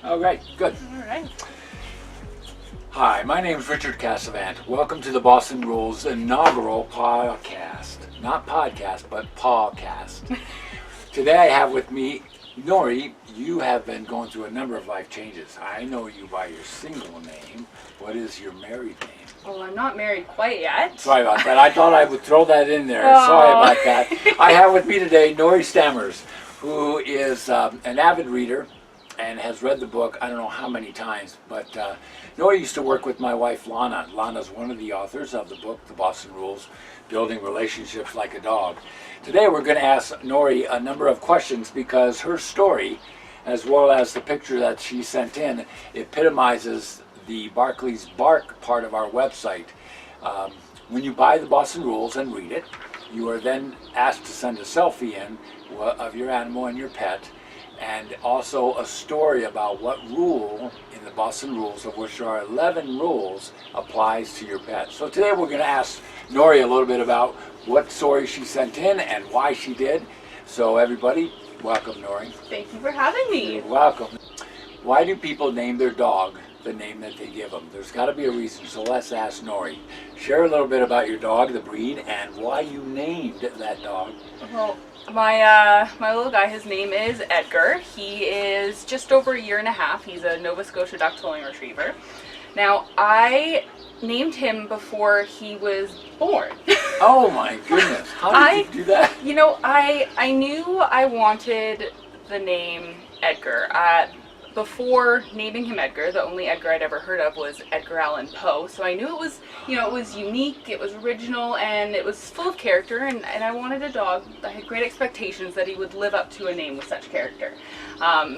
All right, good. All right. Hi, my name is Richard Cassavant. Welcome to the Boston Rules inaugural podcast. Not podcast, but Paw'dcast. Today I have with me Nory. You have been going through a number of life changes. I know you by your single name. What is your married name? Well, I'm not married quite yet. Sorry about that. I thought I would throw that in there. Sorry about that. I have with me today Nory Stammers, who is an avid reader and has read the book I don't know how many times, but Nory used to work with my wife Lana. Lana's one of the authors of the book, The Boston Rules, Building Relationships Like a Dog. Today we're going to ask Nory a number of questions because her story, as well as the picture that she sent in, epitomizes the Barclay's Bark part of our website. When you buy The Boston Rules and read it, you are then asked to send a selfie in of your animal and your pet, and also a story about what rule in the Boston Rules, of which there are 11 rules, applies to your pet. So today we're going to ask Nory a little bit about what story she sent in and why she did. So everybody, welcome Nory. Thank you for having me. You're welcome. Why do people name their dog the name that they give them? There's got to be a reason, so let's ask Nory. Share a little bit about your dog, the breed, and why you named that dog. Well, my little guy, his name is Edgar. He is just over a year and a half. He's a Nova Scotia duck-tolling retriever. Now, I named him before he was born. Oh my goodness, how did you do that? You know, I knew I wanted the name Edgar. Before naming him Edgar, the only Edgar I'd ever heard of was Edgar Allan Poe. So I knew it was, it was unique, it was original, and it was full of character, and I wanted a dog. I had great expectations that he would live up to a name with such character.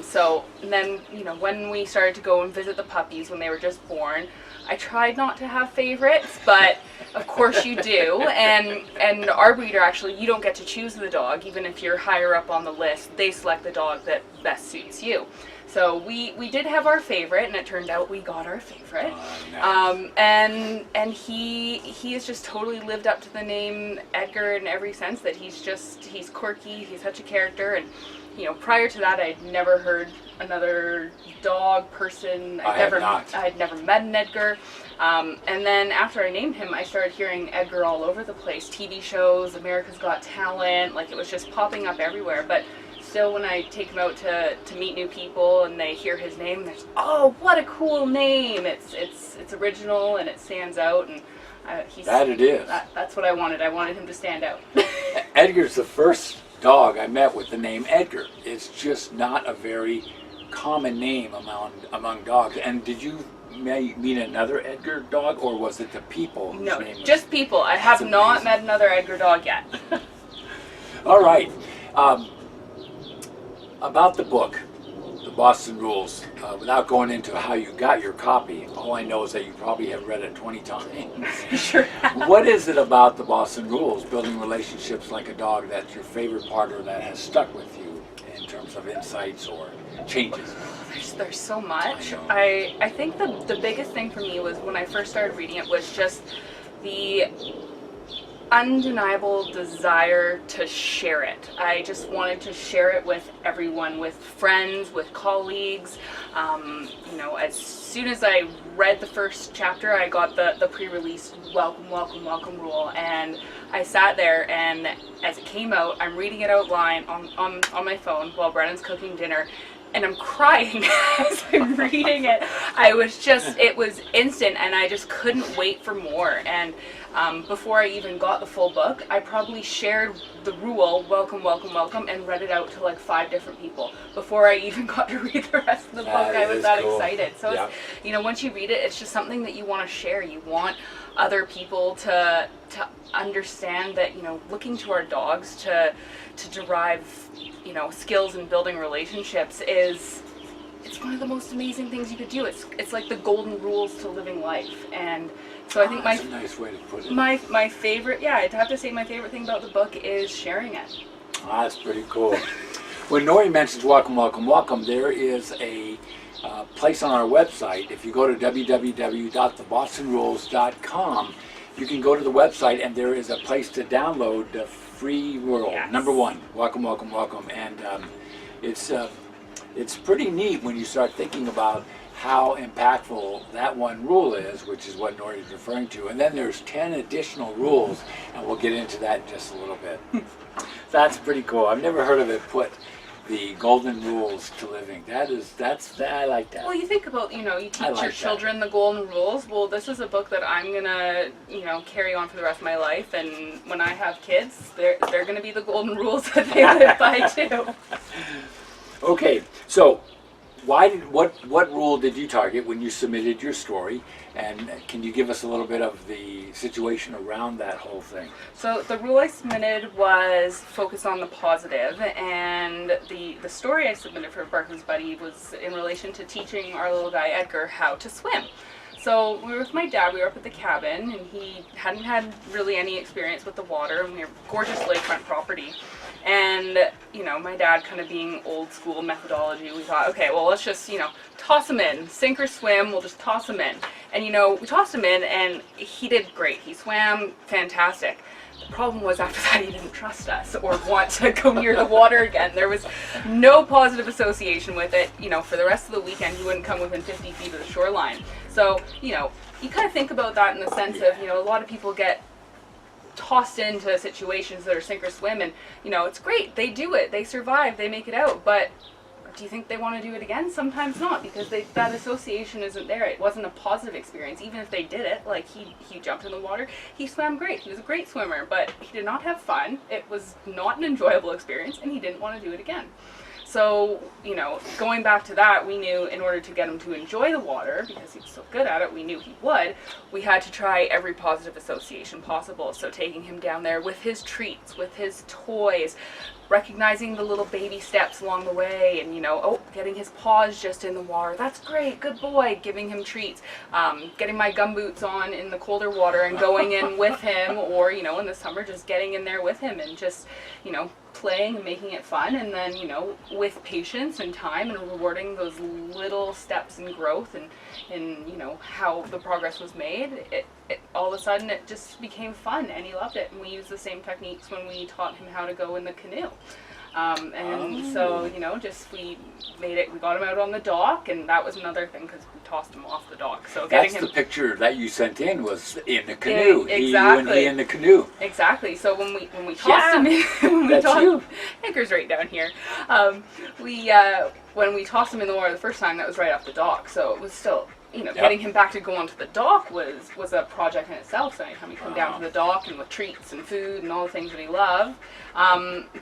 So then, when we started to go and visit the puppies when they were just born, I tried not to have favorites, but of course you do. And our breeder, actually, you don't get to choose the dog, even if you're higher up on the list. They select the dog that best suits you. So we did have our favorite, and it turned out we got our favorite. Nice. And he has just totally lived up to the name Edgar in every sense. That he's quirky, he's such a character, and prior to that I'd never heard another dog person. I had never met an Edgar. And then after I named him, I started hearing Edgar all over the place. TV shows, America's Got Talent, like it was just popping up everywhere. But still, when I take him out to meet new people and they hear his name, there's, oh, what a cool name! It's original and it stands out, and it is. That's what I wanted. I wanted him to stand out. Edgar's the first dog I met with the name Edgar. It's just not a very common name among dogs. And did you meet another Edgar dog, or was it the people whose No, name was... just people. I have not met another Edgar dog yet. All right. About the book, The Boston Rules, without going into how you got your copy, all I know is that you probably have read it 20 times. Sure. What is it about The Boston Rules, Building Relationships Like a Dog, that's your favorite part, or that has stuck with you in terms of insights or changes? There's so much. I I think the biggest thing for me was when I first started reading it was just the undeniable desire to share it. I just wanted to share it with everyone, with friends, with colleagues. As soon as I read the first chapter, I got the pre-release welcome rule, and I sat there, and as it came out, I'm reading it out loud on my phone while Brennan's cooking dinner, and I'm crying as I'm reading it. It was instant, and I just couldn't wait for more. And before I even got the full book, I probably shared the rule, welcome, and read it out to like 5 different people before I even got to read the rest of the book. I was that excited. So yeah. It's, once you read it, it's just something that you want to share. You want other people to understand that, looking to our dogs to derive, skills in building relationships it's one of the most amazing things you could do. It's like the golden rules to living life. And so I think that's a nice way to put it. My favorite, I'd have to say my favorite thing about the book is sharing it. That's pretty cool. When Nory mentions welcome, there is a place on our website. If you go to www.thebostonrules.com, you can go to the website, and there is a place to download the free rule. Yes. Number 1, welcome, and it's it's pretty neat when you start thinking about how impactful that one rule is, which is what Nory is referring to. And then there's 10 additional rules, and we'll get into that in just a little bit. That's pretty cool. I've never heard of it put the golden rules to living. I like that. Well, you think about, you teach like your children the golden rules. Well, this is a book that I'm gonna, carry on for the rest of my life, and when I have kids, they're gonna be the golden rules that they live by too. Okay, so what rule did you target when you submitted your story, and can you give us a little bit of the situation around that whole thing? So the rule I submitted was focus on the positive, and the story I submitted for Barkley's Buddy was in relation to teaching our little guy Edgar how to swim. So we were with my dad, we were up at the cabin, and he hadn't had really any experience with the water, and we were gorgeous lakefront property. And, my dad kind of being old school methodology, we thought, okay, well, let's just, toss him in, sink or swim, we'll just toss him in. And, we tossed him in, and he did great. He swam fantastic. The problem was after that he didn't trust us or want to go near the water again. There was no positive association with it. For the rest of the weekend he wouldn't come within 50 feet of the shoreline. So, you kind of think about that in the sense of, a lot of people get tossed into situations that are sink or swim, and it's great, they do it, they survive, they make it out, but do you think they want to do it again? Sometimes not, because that association isn't there. It wasn't a positive experience. Even if they did it, like he jumped in the water, he swam great, he was a great swimmer, but he did not have fun, it was not an enjoyable experience, and he didn't want to do it again. So, going back to that, we knew in order to get him to enjoy the water, because he was so good at it, we knew he would, we had to try every positive association possible. So taking him down there with his treats, with his toys, recognizing the little baby steps along the way, and getting his paws just in the water, that's great, good boy, giving him treats, getting my gumboots on in the colder water and going in with him, or in the summer just getting in there with him and just playing and making it fun, and then with patience and time and rewarding those little steps in growth and how the progress was made, it all of a sudden it just became fun, and he loved it. And we used the same techniques when we taught him how to go in the canoe. So we made it. We got him out on the dock, and that was another thing because we tossed him off the dock. So that's the picture that you sent in was in the canoe. Exactly. He in the canoe. Exactly. So when we tossed him in, Edgar's right down here. When we tossed him in the water the first time, that was right off the dock. So it was still. Getting him back to go onto the dock was a project in itself. So anytime he come down to the dock and with treats and food and all the things that he loved,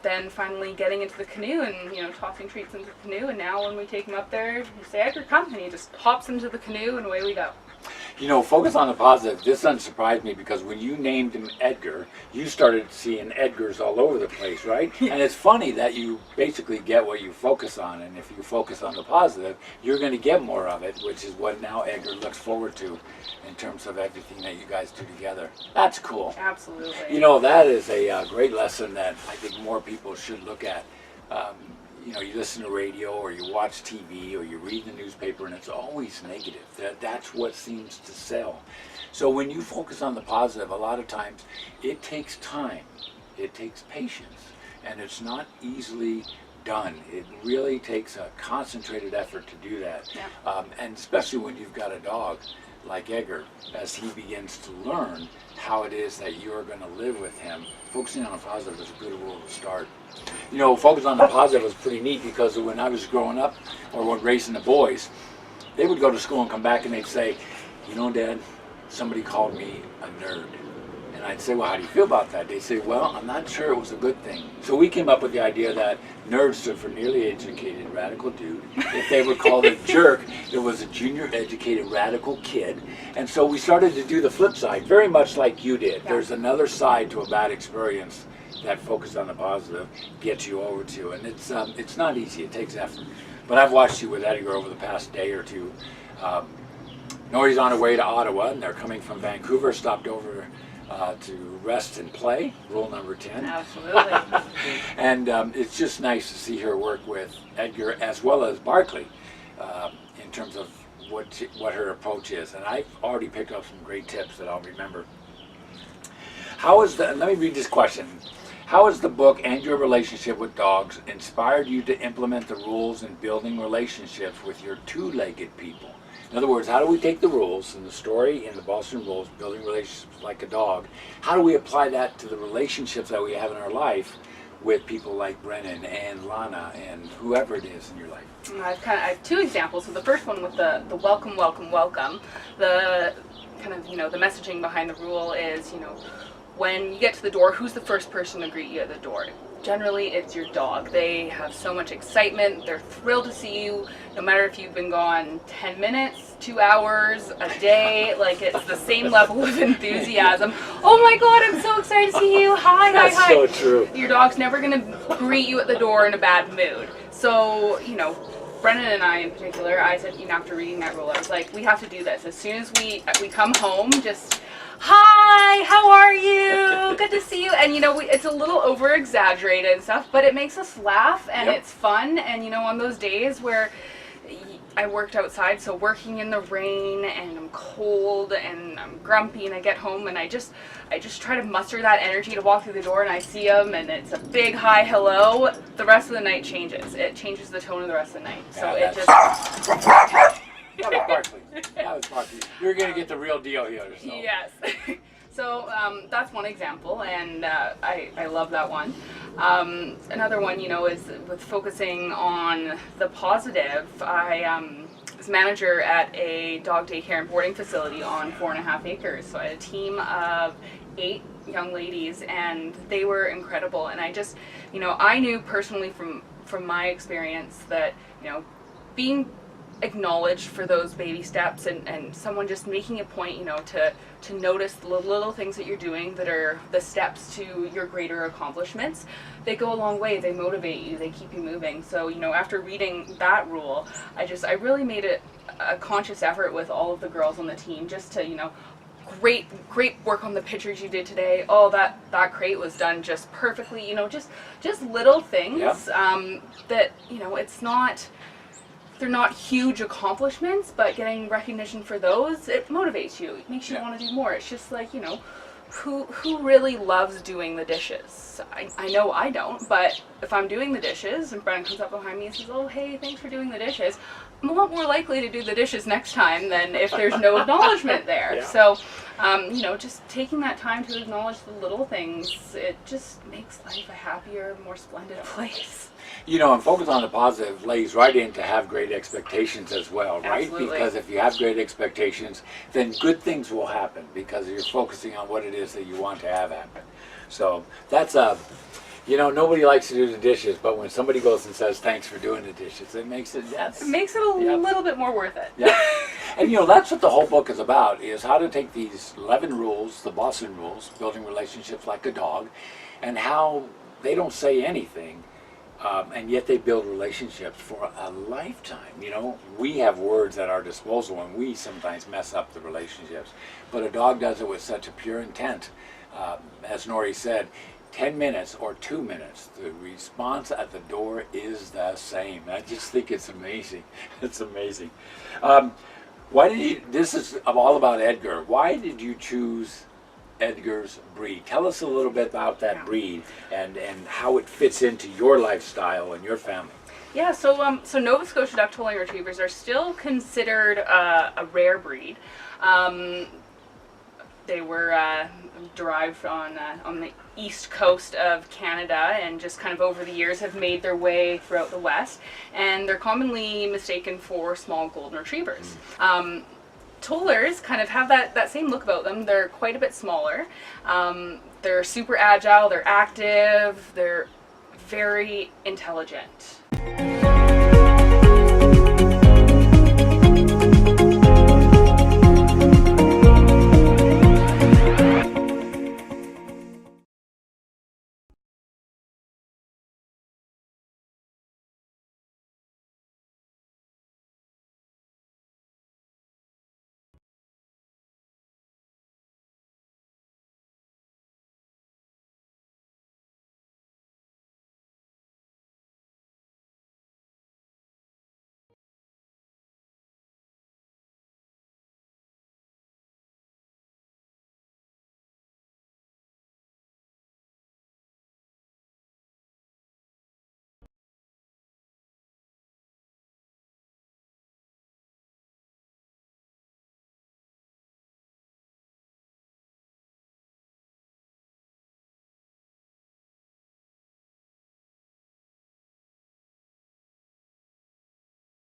then finally getting into the canoe and tossing treats into the canoe. And now when we take him up there, we say, Edgar, come, and he just hops into the canoe and away we go. Focus on the positive. This doesn't surprise me because when you named him Edgar, you started seeing Edgars all over the place, right? Yeah. And it's funny that you basically get what you focus on, and if you focus on the positive, you're going to get more of it, which is what now Edgar looks forward to in terms of everything that you guys do together. That's cool. Absolutely. That is a great lesson that I think more people should look at. You listen to radio or you watch TV or you read the newspaper and it's always negative. That's what seems to sell. So when you focus on the positive, a lot of times it takes time, it takes patience, and it's not easily done. It really takes a concentrated effort to do that. Yeah. And especially when you've got a dog like Edgar, as he begins to learn how it is that you're going to live with him, focusing on the positive is a good rule to start. Focus on the positive was pretty neat because when I was growing up, or when raising the boys, they would go to school and come back and they'd say, Dad, somebody called me a nerd. And I'd say, well, how do you feel about that? They'd say, well, I'm not sure it was a good thing. So we came up with the idea that nerd stood for nearly educated radical dude. If they were called a jerk, it was a junior educated radical kid. And so we started to do the flip side, very much like you did. Yeah. There's another side to a bad experience that focus on the positive gets you over to. And it's not easy, it takes effort. But I've watched you with Edgar over the past day or two. Nory's on her way to Ottawa, and they're coming from Vancouver, stopped over to rest and play, rule number 10. Absolutely. And it's just nice to see her work with Edgar as well as Barkley in terms of what her approach is. And I've already picked up some great tips that I'll remember. Let me read this question. How has the book and your relationship with dogs inspired you to implement the rules in building relationships with your two-legged people? In other words, how do we take the rules in the story, in the Boston rules, building relationships like a dog, how do we apply that to the relationships that we have in our life with people like Brennan and Lana and whoever it is in your life? I have two examples. So the first one with the welcome, welcome, welcome. The kind of, the messaging behind the rule is, when you get to the door, who's the first person to greet you at the door? Generally, it's your dog. They have so much excitement. They're thrilled to see you, no matter if you've been gone 10 minutes, 2 hours, a day. Like, it's the same level of enthusiasm. Oh my God, I'm so excited to see you. Hi, That's hi, hi. so true. Your dog's never going to greet you at the door in a bad mood. So, Brennan and I in particular, I said, after reading that rule, I was like, we have to do this. As soon as we come home, just, hi, how are you? Good to see you. And, it's a little over-exaggerated and stuff, but it makes us laugh, and it's fun. And, on those days where I worked outside, so working in the rain, and I'm cold, and I'm grumpy, and I get home, and I just try to muster that energy to walk through the door, and I see them, and it's a big hi, hello. The rest of the night changes. It changes the tone of the rest of the night. So it just... That was Barkley. You're going to get the real deal here. So. Yes. So that's one example, and I love that one. Another one, is with focusing on the positive. I was manager at a dog daycare and boarding facility on 4.5 acres. So I had a team of 8 young ladies, and they were incredible. And I just, I knew personally from my experience that, being acknowledged for those baby steps, and someone just making a point, to notice the little things that you're doing that are the steps to your greater accomplishments, they go a long way. They motivate you, they keep you moving. So, after reading that rule, I really made it a conscious effort with all of the girls on the team just to, great work on the pictures you did today. Oh, that crate was done just perfectly. Just little things that, it's not... They're not huge accomplishments, but getting recognition for those, it motivates you. It makes you want to do more. It's just like, who really loves doing the dishes? I know I don't, but if I'm doing the dishes and Brennan comes up behind me and says, oh, hey, thanks for doing the dishes, I'm a lot more likely to do the dishes next time than if there's no acknowledgement there. Yeah. So, just taking that time to acknowledge the little things, it just makes life a happier, more splendid place. And focus on the positive lays right in to have great expectations as well, right? Absolutely. Because if you have great expectations, then good things will happen because you're focusing on what it is that you want to have happen. So that's nobody likes to do the dishes, but when somebody goes and says thanks for doing the dishes, it makes it a little bit more worth it. Yeah. And that's what the whole book is about, is how to take these 11 rules, the Boston rules, building relationships like a dog, and how they don't say anything. And yet they build relationships for a lifetime. We have words at our disposal, and we sometimes mess up the relationships. But a dog does it with such a pure intent. As Nory said, 10 minutes or 2 minutes, the response at the door is the same. I just think it's amazing. It's amazing. This is all about Edgar. Why did you choose Edgar's breed? Tell us a little bit about that breed and how it fits into your lifestyle and your family. Yeah, so Nova Scotia duck tolling retrievers are still considered a rare breed. They were derived on the east coast of Canada, and just kind of over the years have made their way throughout the west, and they're commonly mistaken for small golden retrievers. Tollers kind of have that same look about them. They're quite a bit smaller. They're super agile, they're active, they're very intelligent.